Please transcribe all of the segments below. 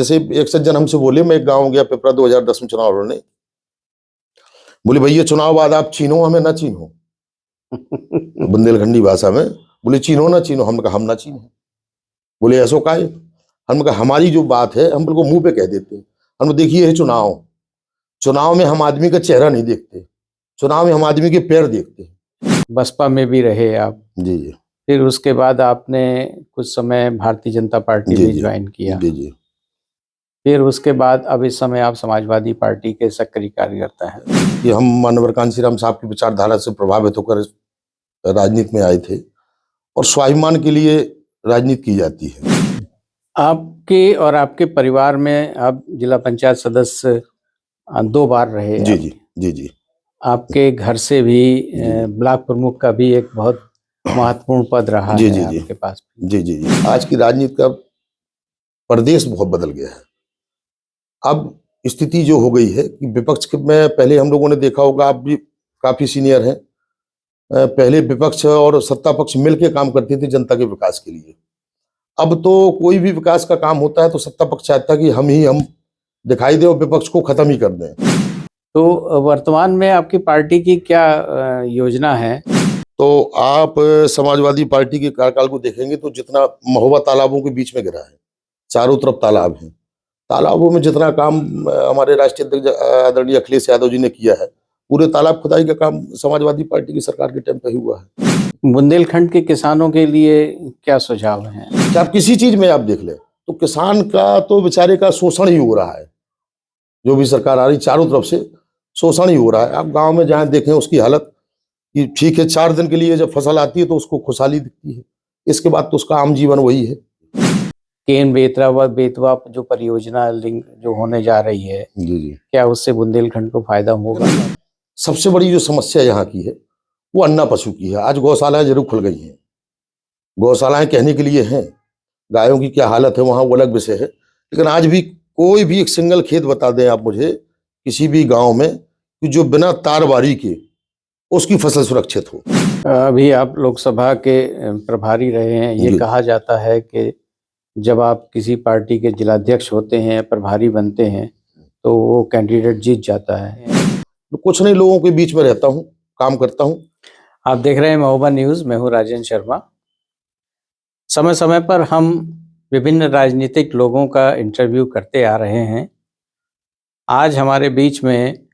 जैसे एक सज्जन हमसे बोले, मैं एक गांव गया पिपरा 2010 में चुनाव लड़ने। बोले भैया चुनाव बाद आप चीनो हमें ना चीनो। बुंदेलखंडी भाषा में बोले चीनो ना चीनो। हमने कहा हम ना चीनो। बोले ऐसो का है? हमने कहा हमारी जो बात है हम बिल्कुल मुंह पे कह देते हैं। हमने देखिए है चुनाव, चुनाव में हम आदमी का चेहरा नहीं देखते, चुनाव में हम आदमी के पैर देखते हैं। बसपा में भी रहे आप। जी जी। फिर उसके बाद आपने कुछ समय भारतीय जनता पार्टी जी में जी। ज्वाइन किया। जी जी। फिर उसके बाद अब इस समय आप समाजवादी पार्टी के सक्रिय कार्यकर्ता हैं। कि हम मानवर कांशीराम साहब की विचारधारा से प्रभावित होकर राजनीति में आए थे और स्वाभिमान के लिए राजनीति की जाती है। आपके और आपके परिवार में आप जिला पंचायत सदस्य 2 बार रहे। जी जी। जी जी। आपके घर से भी ब्लॉक प्रमुख का भी एक बहुत महत्वपूर्ण पद रहा जी है जी जी। आपके पास। जी जी जी। आज की राजनीति का प्रदेश बहुत बदल गया है। अब स्थिति जो हो गई है कि विपक्ष में पहले हम लोगों ने देखा होगा, आप भी काफी सीनियर हैं, पहले विपक्ष और सत्ता पक्ष मिलकर काम करते थे जनता के विकास के लिए। अब तो कोई भी विकास का काम होता है तो सत्ता पक्ष चाहता है कि हम दिखाई दे और विपक्ष को खत्म ही कर दें। तो वर्तमान में आपकी पार्टी की क्या योजना है? तो आप समाजवादी पार्टी के कार्यकाल को देखेंगे तो जितना महोबा तालाबों के बीच में गिरा है, चारों तरफ तालाब हैं, तालाबों में जितना काम हमारे राष्ट्रीय अध्यक्ष आदरणीय अखिलेश यादव जी ने किया है, पूरे तालाब खुदाई का काम समाजवादी पार्टी की सरकार के टाइम पे ही हुआ है। बुंदेलखंड के किसानों के लिए क्या सुझाव हैं? कि आप किसी चीज में आप देख ले तो किसान का तो बेचारे का शोषण ही हो रहा है। जो भी सरकार आ रही चारों तरफ से शोषण ही हो रहा है। आप गांव में जहां देखें उसकी हालत कि ठीक है, 4 दिन के लिए जब फसल आती है तो उसको खुशहाली दिखती है, इसके बाद तो उसका आम जीवन वही है। केन बेतवा व बेतवा जो परियोजना लिंक जो होने जा रही है, जी जी। क्या उससे बुंदेलखंड को फायदा होगा? सबसे बड़ी जो समस्या यहाँ की है वो अन्ना पशु की है। आज गौशालाएं जरूर खुल गई हैं, गौशालाएं कहने के लिए हैं, गायों की क्या हालत है वहां वो अलग विषय है, लेकिन आज भी कोई भी एक सिंगल खेत बता दें आप मुझे किसी भी गांव में कि जो बिना तारबारी के उसकी फसल सुरक्षित हो। अभी आप लोकसभा के प्रभारी रहे हैं। ये कहा जाता है कि जब आप किसी पार्टी के जिलाध्यक्ष होते हैं, प्रभारी बनते हैं, तो वो कैंडिडेट जीत जाता है। तो कुछ नहीं, लोगों के बीच में रहता हूँ, काम करता हूँ। आप देख रहे हैं महोबा न्यूज़। मैं हूँ राजेंद्र शर्मा। समय समय पर हम विभिन्न राजनीतिक लोगों का इंटरव्यू करते आ रहे हैं। आज हमारे बीच में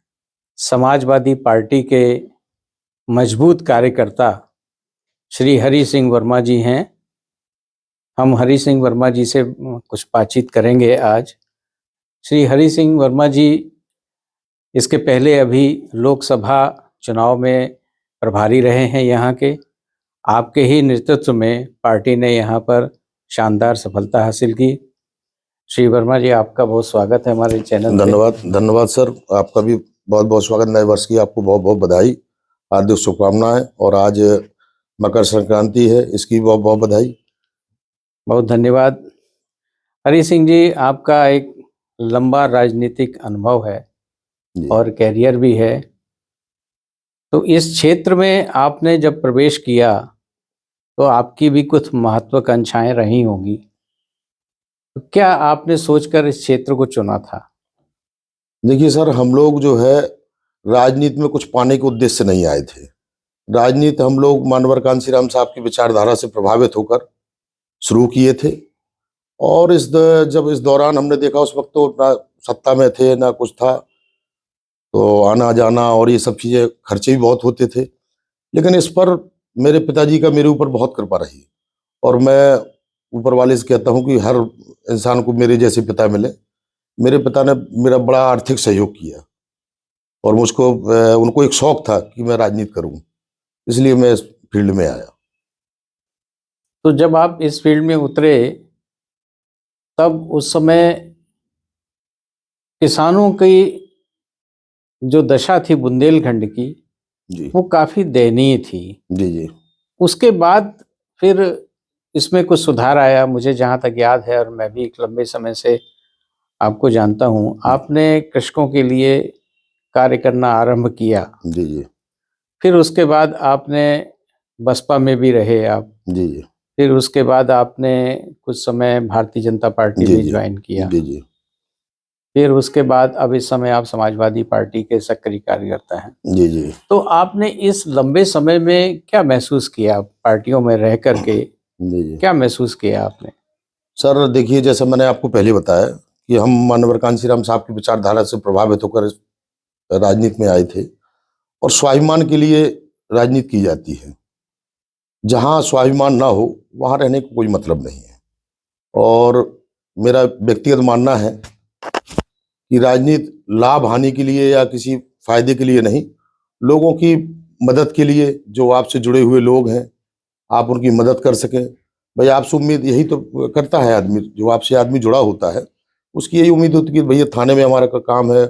समाजवादी पार्टी के मजबूत कार्यकर्ता श्री हरि सिंह वर्मा जी हैं। हम हरि सिंह वर्मा जी से कुछ बातचीत करेंगे आज। श्री हरि सिंह वर्मा जी इसके पहले अभी लोकसभा चुनाव में प्रभारी रहे हैं यहाँ के। आपके ही नेतृत्व में पार्टी ने यहाँ पर शानदार सफलता हासिल की। श्री वर्मा जी, आपका बहुत स्वागत है हमारे चैनल। धन्यवाद, धन्यवाद सर, आपका भी बहुत बहुत स्वागत। नए वर्ष की आपको बहुत बहुत बधाई, हार्दिक शुभकामनाएं। और आज मकर संक्रांति है, इसकी बहुत बहुत बधाई। बहुत धन्यवाद। हरि सिंह जी, आपका एक लंबा राजनीतिक अनुभव है और कैरियर भी है। तो इस क्षेत्र में आपने जब प्रवेश किया तो आपकी भी कुछ महत्वाकांक्षाएं रही होंगी। तो क्या आपने सोचकर इस क्षेत्र को चुना था? देखिए सर, हम लोग जो है राजनीति में कुछ पाने के उद्देश्य से नहीं आए थे। राजनीति हम लोग मानवर कांशीराम साहब की विचारधारा से प्रभावित होकर शुरू किए थे। और जब इस दौरान हमने देखा, उस वक्त तो ना सत्ता में थे ना कुछ था, तो आना जाना और ये सब चीज़ें खर्चे भी बहुत होते थे। लेकिन इस पर मेरे पिताजी का मेरे ऊपर बहुत कृपा रही और मैं ऊपर वाले से कहता हूँ कि हर इंसान को मेरे जैसे पिता मिले। मेरे पिता ने मेरा बड़ा आर्थिक सहयोग किया और मुझको उनको एक शौक था कि मैं राजनीति करूं, इसलिए मैं इस फील्ड में आया। तो जब आप इस फील्ड में उतरे तब उस समय किसानों की जो दशा थी बुंदेलखंड की, जी वो काफी दयनीय थी। जी जी। उसके बाद फिर इसमें कुछ सुधार आया, मुझे जहाँ तक याद है, और मैं भी एक लंबे समय से आपको जानता हूँ। आपने कृषकों के लिए कार्य करना आरंभ किया। जी जी। फिर उसके बाद आपने बसपा में भी रहे आप। जी जी। फिर उसके बाद आपने कुछ समय भारतीय जनता पार्टी में ज्वाइन किया। जी जी। फिर उसके बाद अब इस समय आप समाजवादी पार्टी के सक्रिय कार्यकर्ता हैं। जी जी तो आपने इस लंबे समय में क्या महसूस किया पार्टियों में रह करके, जी जी क्या महसूस किया आपने? सर देखिए, जैसे मैंने आपको पहले बताया कि हम मानवर कांशीराम साहब की विचारधारा से प्रभावित होकर राजनीति में आए थे, और स्वाभिमान के लिए राजनीति की जाती है। जहां स्वाभिमान ना हो वहां रहने का कोई मतलब नहीं है। और मेरा व्यक्तिगत मानना है कि राजनीति लाभ हानि के लिए या किसी फायदे के लिए नहीं, लोगों की मदद के लिए, जो आपसे जुड़े हुए लोग हैं आप उनकी मदद कर सकें। भाई आपसे उम्मीद यही तो करता है आदमी, जो आपसे आदमी जुड़ा होता है उसकी यही उम्मीद होती है कि भैया थाने में हमारा का काम है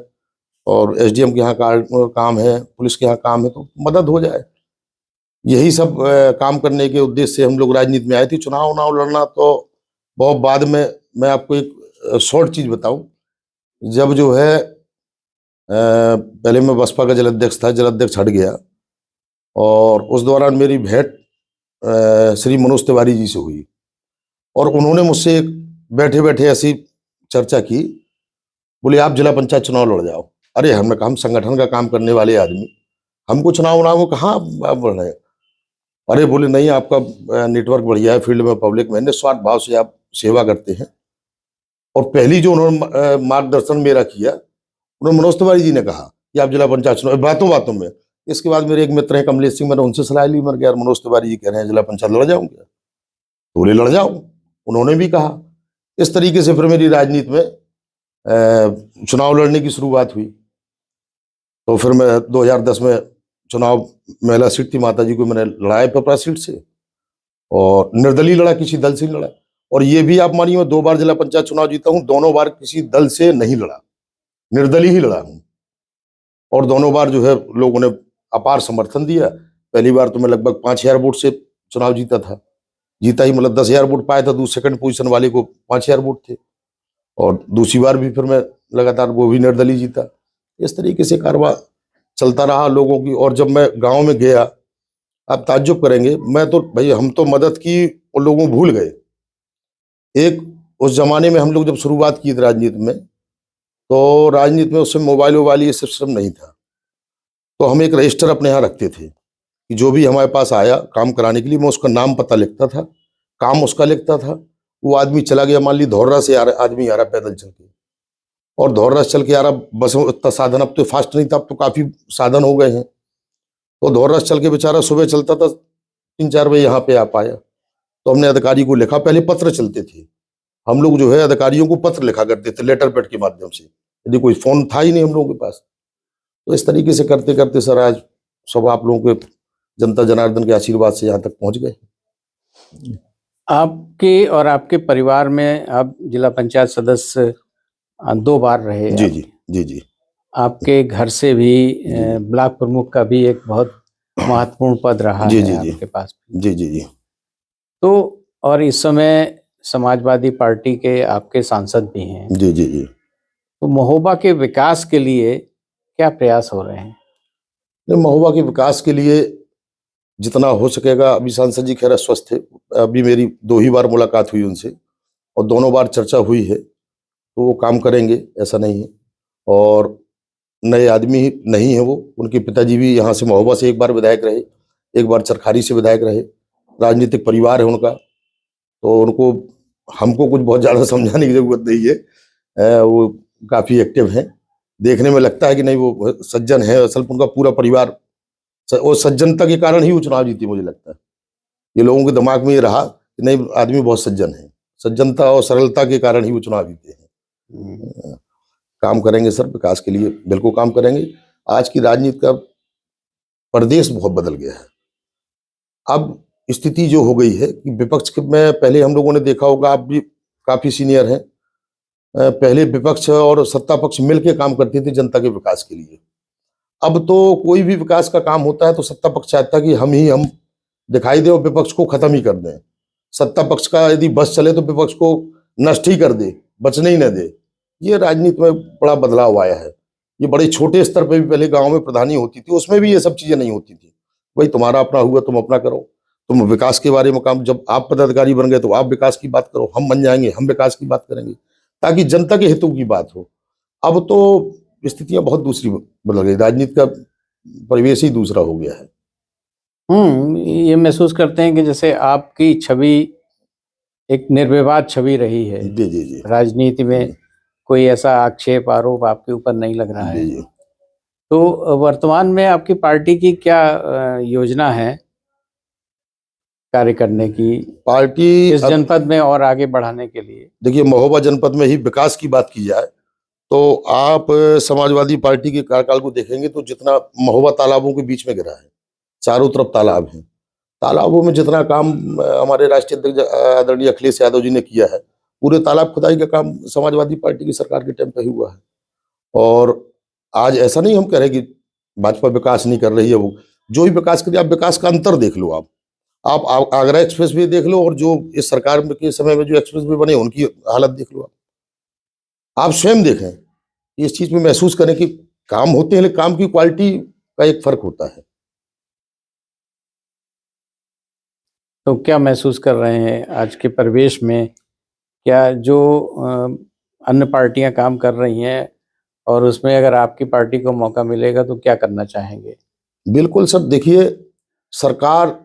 और एसडीएम के यहाँ काम है, पुलिस के यहाँ काम है, तो मदद हो जाए। यही सब काम करने के उद्देश्य से हम लोग राजनीति में आए थे। चुनाव उनाव लड़ना तो बहुत बाद में। मैं आपको एक शॉर्ट चीज बताऊं, जब जो है पहले मैं बसपा का जलाध्यक्ष था, जलाध्यक्ष हट गया, और उस दौरान मेरी भेंट श्री मनोज तिवारी जी से हुई, और उन्होंने मुझसे बैठे बैठे ऐसी चर्चा की, बोले आप जिला पंचायत चुनाव लड़ जाओ। अरे हमने कहा हम संगठन का काम करने वाले आदमी, हमको चुनाव उनाव में कहाँ आप बढ़ रहे हैं। अरे बोले नहीं, आपका नेटवर्क बढ़िया है फील्ड में, पब्लिक में निस्वार्थ भाव से आप सेवा करते हैं। और पहली जो उन्होंने मार्गदर्शन मेरा किया, उन्होंने मनोज तिवारी जी ने कहा कि आप जिला पंचायत चुनाव, बातों बातों में। इसके बाद मेरे एक मित्र हैं कमलेश सिंह, मैंने उनसे सलाह ली, मैंने कहा यार मनोज तिवारी जी कह रहे हैं जिला पंचायत लड़ जाऊंगा, तो बोले लड़ जाओ। उन्होंने भी कहा। इस तरीके से फिर मेरी राजनीति में चुनाव लड़ने की शुरुआत हुई। तो फिर मैं 2010 में चुनाव, महिला सीट थी माता जी को, मैंने लड़ाया पिपरा सीट से, और निर्दलीय लड़ा, किसी दल से नहीं लड़ा। और ये भी आप मानिए मैं 2 बार जिला पंचायत चुनाव जीता हूँ, दोनों बार किसी दल से नहीं लड़ा, निर्दलीय ही लड़ा हूँ। और दोनों बार जो है लोगों ने अपार समर्थन दिया। पहली बार तो मैं लगभग 5,000 वोट से चुनाव जीता था, जीता ही मतलब 10,000 वोट पाया था, दूसरे सेकंड पोजीशन वाले को 5,000 वोट थे। और दूसरी बार भी फिर मैं लगातार वो भी निर्दलीय जीता। इस तरीके से कारवां चलता रहा लोगों की। और जब मैं गांव में गया, आप ताज्जुब करेंगे, मैं तो भाई हम तो मदद की और लोगों भूल गए। एक उस जमाने में हम लोग जब शुरुआत की थी राजनीति में, तो राजनीति में उस समय मोबाइल वोबाइल ये सिस्टम नहीं था, तो हम एक रजिस्टर अपने यहाँ रखते थे कि जो भी हमारे पास आया काम कराने के लिए, मैं उसका नाम पता लिखता था, काम उसका लिखता था। वो आदमी चला गया, मान ली धौर्रा से आदमी आ रहा पैदल चल के, और धौर्रा से चल के आ रहा, बस इतना साधन अब तो फास्ट नहीं था, अब तो काफी साधन हो गए हैं। तो धौर्रा से चल के बेचारा सुबह चलता था, 3-4 बजे यहाँ पे आ पाया। तो हमने अधिकारी को लिखा, पहले पत्र चलते थे, हम लोग जो है अधिकारियों को पत्र लिखा करते थे लेटर पैड के माध्यम से, यदि कोई फोन था ही नहीं हम लोगों के पास। तो इस तरीके से करते करते सर आज सब आप लोगों के जनता जनार्दन के आशीर्वाद से यहाँ तक पहुंच गए। आपके और आपके परिवार में आप जिला पंचायत सदस्य 2 बार रहे। जी जी जी जी आपके घर से भी ब्लॉक प्रमुख का भी एक बहुत महत्वपूर्ण पद रहा जी है जी जी आपके पास। जी जी जी तो और इस समय समाजवादी पार्टी के आपके सांसद भी हैं। जी जी जी तो महोबा के विकास के लिए क्या प्रयास हो रहे हैं? महोबा के विकास के लिए जितना हो सकेगा, अभी सांसद जी खैर स्वस्थ थे, अभी मेरी 2 ही बार मुलाकात हुई उनसे, और दोनों बार चर्चा हुई है, तो वो काम करेंगे, ऐसा नहीं है। और नए आदमी नहीं है वो, उनके पिताजी भी यहाँ से महोबा से 1 बार विधायक रहे, 1 बार चरखारी से विधायक रहे, राजनीतिक परिवार है उनका, तो उनको हमको कुछ बहुत ज़्यादा समझाने की जरूरत नहीं है। वो काफ़ी एक्टिव हैं, देखने में लगता है कि नहीं वो सज्जन है, असल में उनका पूरा परिवार वो सज्जनता के कारण ही वो चुनाव जीती, मुझे लगता है। ये लोगों के दिमाग में ये रहा कि नहीं आदमी बहुत सज्जन है, सज्जनता और सरलता के कारण ही वो चुनाव जीते हैं। काम करेंगे सर विकास के लिए, बिल्कुल काम करेंगे। आज की राजनीति का प्रदेश बहुत बदल गया है। अब स्थिति जो हो गई है कि विपक्ष में, पहले हम लोगों ने देखा होगा, आप भी काफी सीनियर हैं, पहले विपक्ष और सत्ता पक्ष मिलकर काम करते थे जनता के विकास के लिए। अब तो कोई भी विकास का काम होता है तो सत्ता पक्ष चाहता है कि हम दिखाई दे और विपक्ष को खत्म ही कर दें। सत्ता पक्ष का यदि बस चले तो विपक्ष को नष्ट ही कर दे, बचने ही न दे। ये राजनीति में बड़ा बदलाव आया है। ये बड़े छोटे स्तर पे भी पहले गांव में प्रधानी होती थी, उसमें भी ये सब चीजें नहीं होती थी। भाई तुम्हारा अपना हुआ तुम अपना करो, तुम विकास के बारे में काम, जब आप पदाधिकारी बन गए तो आप विकास की बात करो, हम बन जाएंगे हम विकास की बात करेंगे, ताकि जनता के हितों की बात हो। अब तो स्थितियां बहुत दूसरी बदल गई, राजनीति का परिवेश ही दूसरा हो गया है। ये महसूस करते हैं कि जैसे आपकी छवि एक निर्विवाद छवि रही है जी जी जी राजनीति में, कोई ऐसा आक्षेप आरोप आपके ऊपर नहीं लग रहा है। जी जी। तो वर्तमान में आपकी पार्टी की क्या योजना है कार्य करने की पार्टी इस जनपद में और आगे बढ़ाने के लिए? देखिए, महोबा जनपद में ही विकास की बात की जाए तो आप समाजवादी पार्टी के कार्यकाल को देखेंगे तो जितना महोबा तालाबों के बीच में गिरा है, चारों तरफ तालाब हैं, तालाबों में जितना काम हमारे राष्ट्रीय अध्यक्ष आदरणीय अखिलेश यादव जी ने किया है, पूरे तालाब खुदाई का काम समाजवादी पार्टी की सरकार के टाइम पे ही हुआ है। और आज ऐसा नहीं हम कह रहे कि भाजपा विकास नहीं कर रही है, वो जो भी विकास करिए, आप विकास का अंतर देख लो। आप आगरा एक्सप्रेस वे देख लो और जो इस सरकार के समय में जो एक्सप्रेस वे बने उनकी हालत देख लो। आप स्वयं देखें, इस चीज में महसूस करें कि काम होते हैं लेकिन काम की क्वालिटी का एक फर्क होता है। तो क्या महसूस कर रहे हैं आज के परिवेश में, क्या जो अन्य पार्टियां काम कर रही हैं और उसमें अगर आपकी पार्टी को मौका मिलेगा तो क्या करना चाहेंगे? बिल्कुल सर, देखिए, सरकार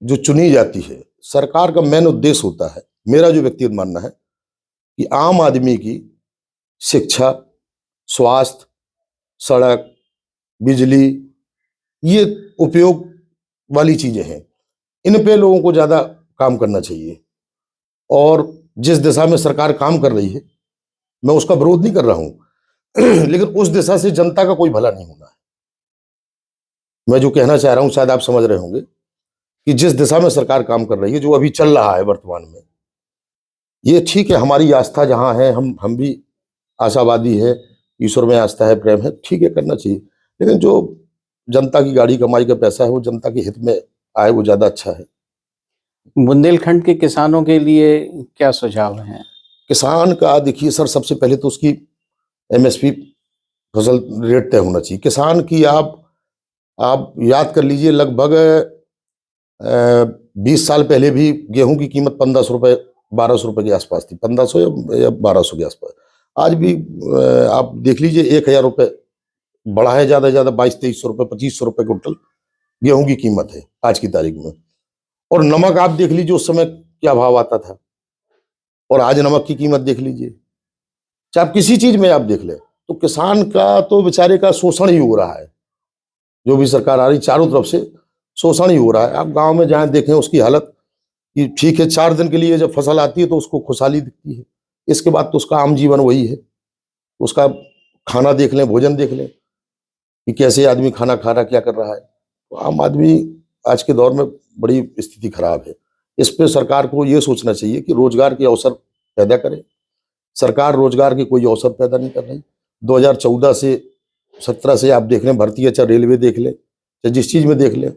जो चुनी जाती है, सरकार का मेन उद्देश्य होता है, मेरा जो व्यक्तिगत मानना है, कि आम आदमी की शिक्षा, स्वास्थ्य, सड़क, बिजली, ये उपयोग वाली चीजें हैं, इन पे लोगों को ज्यादा काम करना चाहिए। और जिस दिशा में सरकार काम कर रही है, मैं उसका विरोध नहीं कर रहा हूं लेकिन उस दिशा से जनता का कोई भला नहीं होना है। मैं जो कहना चाह रहा हूं शायद आप समझ रहे होंगे कि जिस दिशा में सरकार काम कर रही है, जो अभी चल रहा है वर्तमान में, ये ठीक है, हमारी आस्था जहां है, हम भी आशावादी है, ईश्वर में आस्था है, प्रेम है, ठीक है, करना चाहिए। लेकिन जो जनता की गाड़ी कमाई का पैसा है वो जनता के हित में आए, वो ज्यादा अच्छा है। बुंदेलखंड के किसानों के लिए क्या सुझाव हैं? किसान का देखिए सर, सबसे पहले तो उसकी एमएसपी फसल रेट तय होना चाहिए। किसान की आप याद कर लीजिए, लगभग 20 साल पहले भी गेहूं की कीमत 1500 रुपए 1200 रुपए के आसपास थी, 1500 या 1200 के आसपास। आज भी आप देख लीजिए, 1000 रुपए बढ़ा है, ज्यादा से ज्यादा 2200-2300 रुपए 2500 रुपए क्विंटल गेहूं की कीमत है आज की तारीख में। और नमक आप देख लीजिए, उस समय क्या भाव आता था और आज नमक की कीमत देख लीजिए। चाहे आप किसी चीज में आप देख ले, तो किसान का तो बेचारे का शोषण ही हो रहा है। जो भी सरकार आ रही, चारों तरफ से शोषण ही हो रहा है। आप गांव में जहां देखें उसकी हालत, कि ठीक है 4 दिन के लिए जब फसल आती है तो उसको खुशहाली दिखती है, इसके बाद तो उसका आम जीवन वही है। उसका खाना देख लें, भोजन देख लें कि कैसे आदमी खाना खा रहा, क्या कर रहा है। तो आम आदमी आज के दौर में बड़ी स्थिति खराब है। इस पे सरकार को ये सोचना चाहिए कि रोजगार के अवसर पैदा करे। सरकार रोजगार के कोई अवसर पैदा नहीं कर रही। 2014 से 17 से आप देख लें भर्तियां, चाहे रेलवे देख लें, चाहे जिस चीज में देख लें,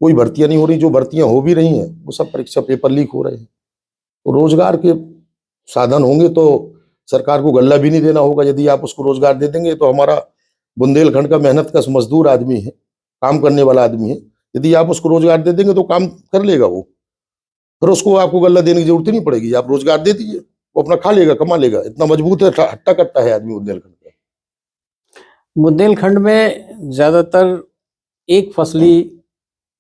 कोई भर्तियां नहीं हो रही। जो भर्तियां हो भी रही हैं वो सब परीक्षा पेपर लीक हो रहे हैं। तो रोजगार के साधन होंगे तो सरकार को गल्ला भी नहीं देना होगा। यदि आप उसको रोजगार दे देंगे तो हमारा बुंदेलखंड का मेहनत का मजदूर आदमी है, काम करने वाला आदमी है, यदि आप उसको रोजगार दे देंगे तो काम कर लेगा वो। फिर उसको आपको गल्ला देने की जरूरत ही नहीं पड़ेगी, आप रोजगार दे दीजिए, वो अपना खा लेगा, कमा लेगा। इतना मजबूत है, हट्टा कट्टा है आदमी बुंदेलखंड का। बुंदेलखंड में ज्यादातर एक फसली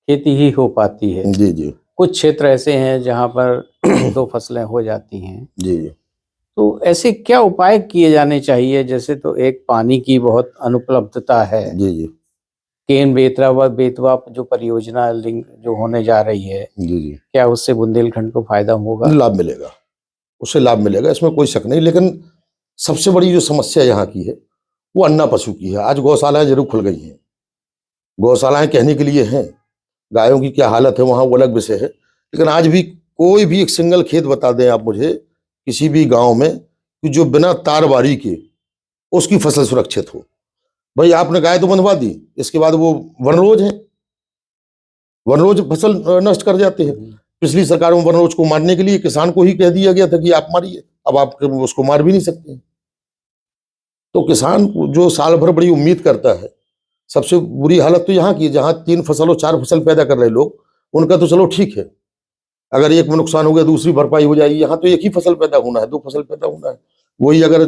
खेती ही हो पाती है। जी जी कुछ क्षेत्र ऐसे हैं जहां पर 2 फसलें हो जाती हैं। जी जी तो ऐसे क्या उपाय किए जाने चाहिए? जैसे तो एक पानी की बहुत अनुपलब्धता है। जी जी केन बेतवा व बेतवा जो परियोजना लिंक जो होने जा रही है, जी जी क्या उससे बुंदेलखंड को फायदा होगा? लाभ मिलेगा, उससे लाभ मिलेगा, इसमें कोई शक नहीं। लेकिन सबसे बड़ी जो समस्या यहाँ की है वो अन्ना पशु की है। आज गौशालाएं जरूर खुल गई हैं, गौशालाएं कहने के लिए हैं, गायों की क्या हालत है वहां वो अलग विषय है। लेकिन आज भी कोई भी एक सिंगल खेत बता दें आप मुझे किसी भी गांव में कि जो बिना तारबारी के उसकी फसल सुरक्षित हो। भाई आपने गाय तो बंधवा दी, इसके बाद वो वनरोज है, वनरोज फसल नष्ट कर जाते हैं। पिछली सरकारों में वनरोज को मारने के लिए किसान को ही कह दिया गया था कि आप मारिए, अब आप उसको मार भी नहीं सकते हैं। तो किसान जो साल भर बड़ी उम्मीद करता है, सबसे बुरी हालत तो यहाँ की है जहाँ 3 फसल और 4 फसल पैदा कर रहे लोग, उनका तो चलो ठीक है, अगर एक में नुकसान हो गया दूसरी भरपाई हो जाएगी। यहाँ तो एक ही फसल पैदा होना है, 2 फसल पैदा होना है। वही अगर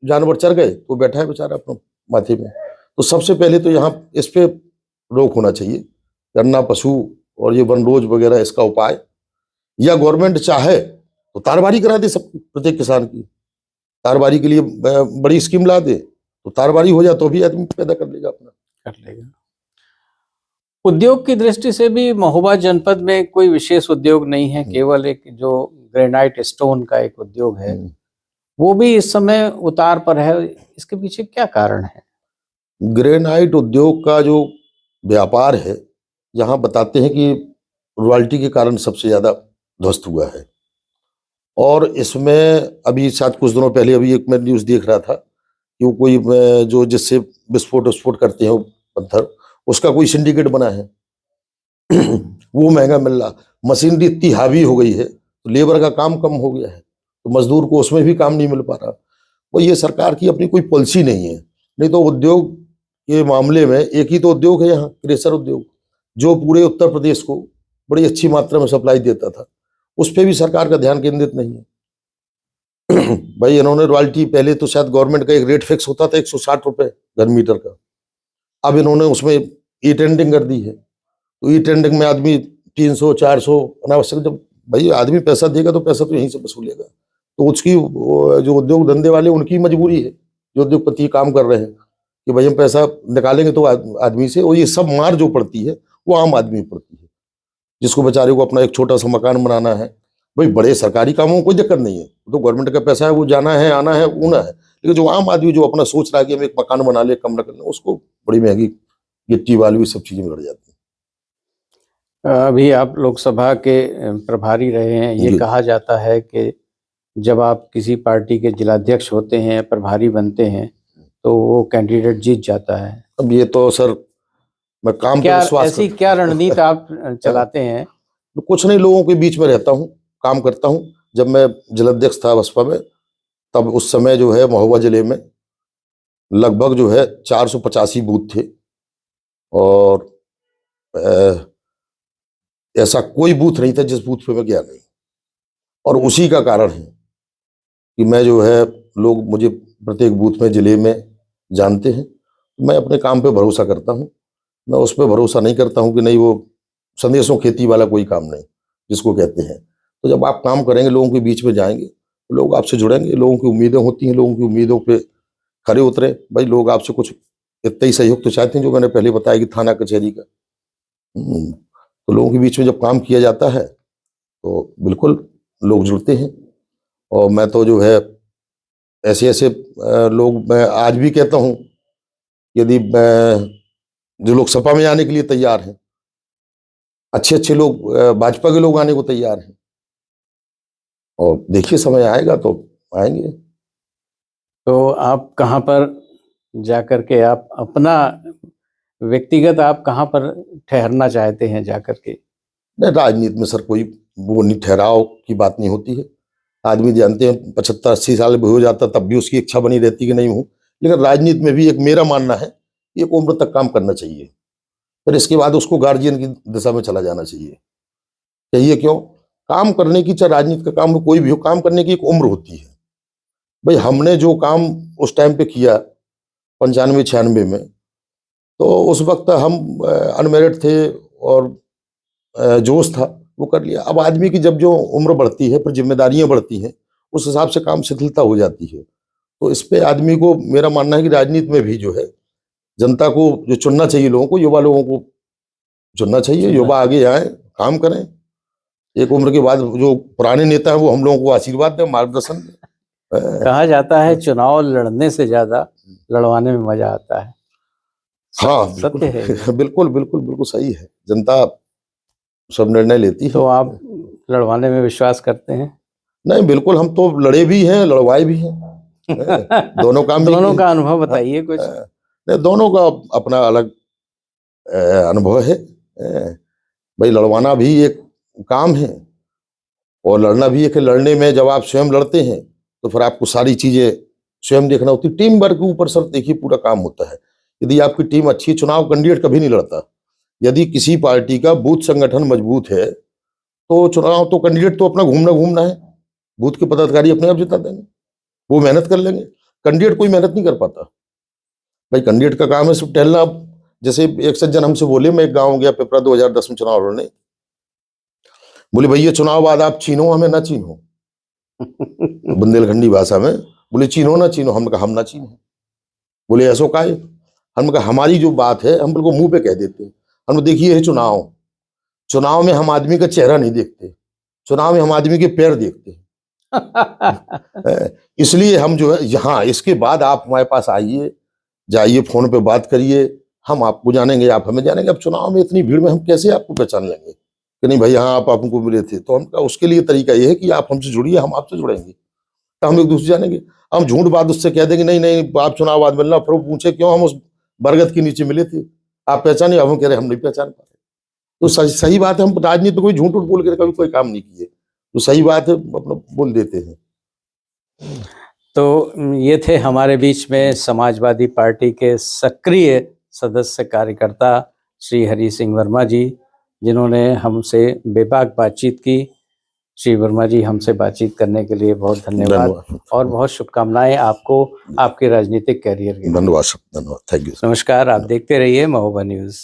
जानवर चर गए तो बैठा है बेचारा अपना माथे में। तो सबसे पहले तो यहाँ इस पे रोक होना चाहिए, गन्ना पशु और ये वनरोज वगैरह इसका उपाय, या गवर्नमेंट चाहे तो तारबारी करा दे सब प्रत्येक किसान की, तारबारी के लिए बड़ी स्कीम ला दे, तो तारबारी हो जाए तो भी आदमी पैदा कर लेगा अपना। कर लेगा। उद्योग की दृष्टि से भी महोबा जनपद में कोई विशेष उद्योग नहीं है, केवल एक जो ग्रेनाइट स्टोन का एक उद्योग है, वो भी इस समय उतार पर है। इसके पीछे क्या कारण है? ग्रेनाइट उद्योग का जो व्यापार है, यहाँ बताते हैं कि रॉयल्टी के कारण सबसे ज्यादा ध्वस्त हुआ है। और इसमें अभी शायद कुछ दिनों पहले अभी एक मैं न्यूज देख रहा था कि वो कोई जो जिससे विस्फोट करते हैं वो पत्थर, उसका कोई सिंडिकेट बना है। वो महंगा मिल रहा, मशीनरी इतनी हावी हो गई है तो लेबर का काम कम हो गया है, तो मजदूर को उसमें भी काम नहीं मिल पा रहा। वो ये सरकार की अपनी कोई पॉलिसी नहीं है। नहीं तो उद्योग के मामले में एक ही तो उद्योग है यहाँ, क्रेशर उद्योग, जो पूरे उत्तर प्रदेश को बड़ी अच्छी मात्रा में सप्लाई देता था, उस पर भी सरकार का ध्यान केंद्रित नहीं है। भाई इन्होंने रॉयल्टी, पहले तो शायद गवर्नमेंट का एक रेट फिक्स होता था 160 रुपए घन मीटर का, अब इन्होंने उसमें ई टेंडरिंग कर दी है। तो ई टेंडरिंग में आदमी 300 400 अनावश्यक, जब भाई आदमी पैसा देगा तो पैसा तो यहीं से वसूलेगा, तो उसकी जो उद्योग धंधे वाले उनकी मजबूरी है, जो उद्योगपति काम कर रहे हैं कि भाई हम पैसा निकालेंगे तो आदमी से, और ये सब मार जो पड़ती है वो आम आदमी पड़ती है, जिसको बेचारे को अपना एक छोटा सा मकान बनाना है। भाई बड़े सरकारी कामों में कोई दिक्कत नहीं है, तो गवर्नमेंट का पैसा है, वो जाना है आना है ऊना है, लेकिन जो आम आदमी जो अपना सोच रहा है कि हम एक मकान बना ले, कमरा कर ले, उसको बड़ी महंगी गिट्टी वाली सब चीजें लड़ जाती है। अभी आप लोकसभा के प्रभारी रहे हैं, ये कहा जाता है कि जब आप किसी पार्टी के जिलाध्यक्ष होते हैं, प्रभारी बनते हैं, तो वो कैंडिडेट जीत जाता है। अब ये तो सर मैं काम पे विश्वास ऐसी क्या रणनीति आप चलाते हैं? तो कुछ नहीं, लोगों के बीच में रहता हूँ, काम करता हूँ। जब मैं जिलाध्यक्ष था बसपा में, तब उस समय जो है महोबा जिले में लगभग जो है 485 बूथ थे, और ऐसा कोई बूथ नहीं था जिस बूथ पे मैं गया नहीं। और उसी का कारण है कि मैं जो है, लोग मुझे प्रत्येक बूथ में जिले में जानते हैं। मैं अपने काम पे भरोसा करता हूँ, मैं उस पर भरोसा नहीं करता हूँ कि नहीं वो संदेशों खेती वाला कोई काम नहीं जिसको कहते हैं। तो जब आप काम करेंगे, लोगों के बीच में जाएंगे, तो लोग आपसे जुड़ेंगे, लोगों की उम्मीदें होती हैं, लोगों की उम्मीदों पे खरे उतरे। भाई लोग आपसे कुछ इतना ही सहयोग तो चाहते हैं, जो मैंने पहले बताया कि थाना कचहरी का। तो लोगों के बीच में जब काम किया जाता है तो बिल्कुल लोग जुड़ते हैं। और मैं तो जो है ऐसे ऐसे लोग, मैं आज भी कहता हूँ, यदि जो लोग सपा में आने के लिए तैयार हैं, अच्छे अच्छे लोग भाजपा के लोग आने को तैयार हैं, और देखिए समय आएगा तो आएंगे। तो आप कहाँ पर जाकर के, आप अपना व्यक्तिगत आप कहाँ पर ठहरना चाहते हैं जाकर के? नहीं, राजनीति में सर कोई वो नहीं, ठहराव की बात नहीं होती है। आदमी जानते हैं 75-80 साल भी हो जाता तब भी उसकी इच्छा बनी रहती कि नहीं हूँ, लेकिन राजनीति में भी एक मेरा मानना है, एक उम्र तक काम करना चाहिए, फिर इसके बाद उसको गार्जियन की दिशा में चला जाना चाहिए। क्यों? काम करने की, चाहे राजनीति का काम हो कोई भी हो, काम करने की एक उम्र होती है। भाई हमने जो काम उस टाइम पे किया 95-96 में, तो उस वक्त हम अनमेरिड थे और जोश था, वो कर लिया। अब आदमी की जब जो उम्र बढ़ती है, फिर जिम्मेदारियां बढ़ती हैं, उस हिसाब से काम शिथिलता हो जाती है। तो इस पे आदमी को, मेरा मानना है कि राजनीति में भी जो है, जनता को जो चुनना चाहिए, लोगों को, युवा लोगों को चुनना चाहिए। युवा आगे आए, काम करें। एक उम्र के बाद जो पुराने नेता हैं वो हम लोगों को आशीर्वाद दें, मार्गदर्शन दें। कहा जाता है चुनाव लड़ने से ज्यादा लड़वाने में मजा आता है। हाँ, सत्य है। बिल्कुल बिल्कुल बिल्कुल सही है। जनता सब निर्णय लेती है। तो आप लड़वाने में विश्वास करते हैं? नहीं, बिल्कुल, हम तो लड़े भी हैं, लड़वाए भी हैं। दोनों काम भी दोनों किए। का अनुभव बताइए कुछ। नहीं, दोनों का अपना अलग अनुभव है। भाई लड़वाना भी एक काम है और लड़ना भी एक है। लड़ने में जब आप स्वयं लड़ते हैं तो फिर आपको सारी चीजें स्वयं देखना होती है। टीम वर्क के ऊपर सर देखिए पूरा काम होता है। यदि आपकी टीम अच्छी है, चुनाव कैंडिडेट कभी नहीं लड़ता। यदि किसी पार्टी का बूथ संगठन मजबूत है तो चुनाव तो कैंडिडेट तो अपना घूमना है, बूथ के पदाधिकारी अपने आप जिता देंगे, वो मेहनत कर लेंगे। कैंडिडेट कोई मेहनत नहीं कर पाता भाई। कैंडिडेट का काम है सिर्फ टहलना। जैसे एक सज्जन हमसे बोले, मैं एक गांव गया, पेपरा 2010 में चुनाव लड़ने, बोले भैया चुनाव बाद आप चीनो हमें ना चीनो, बुंदेलखंडी भाषा में बोले चीनो ना चीनो। हमने कहा हम ना चीनो। बोले ऐसो का है? हमने कहा हमारी जो बात है हम बिल्कुल मुंह पे कह देते हैं। हमने देखिए है चुनाव, चुनाव में हम आदमी का चेहरा नहीं देखते, चुनाव में हम आदमी के पैर देखते हैं। इसलिए हम जो है यहाँ, इसके बाद आप हमारे पास आइए, जाइए, फोन पे बात करिए, हम आपको जानेंगे, आप हमें जानेंगे। अब चुनाव में इतनी भीड़ में हम कैसे आपको पहचान लेंगे कि नहीं भाई हाँ आप हमको मिले थे? तो हम उसके लिए तरीका ये है कि आप हमसे जुड़िए, हम आपसे जुड़ेंगे, तो हम एक दूसरे जानेंगे। हम झूठ बात उससे कह देंगे नहीं नहीं आप चुनाव बाद मिलना, फिर वो पूछे क्यों हम उस बरगद के नीचे मिले थे, आप पहचाने? अब हम कह रहे हम नहीं पहचान पा रहे। तो सही बात है, हम राजनीति में कोई झूठ बोल के कभी कोई काम नहीं किए, तो सही बात है अपना बोल देते हैं। तो ये थे हमारे बीच में समाजवादी पार्टी के सक्रिय सदस्य कार्यकर्ता श्री हरि सिंह वर्मा जी, जिन्होंने हमसे बेबाक बातचीत की। श्री वर्मा जी, हमसे बातचीत करने के लिए बहुत धन्यवाद और बहुत शुभकामनाएं आपको आपके राजनीतिक कैरियर के लिए। धन्यवाद, थैंक यू। नमस्कार, आप देखते रहिए महोबा न्यूज़।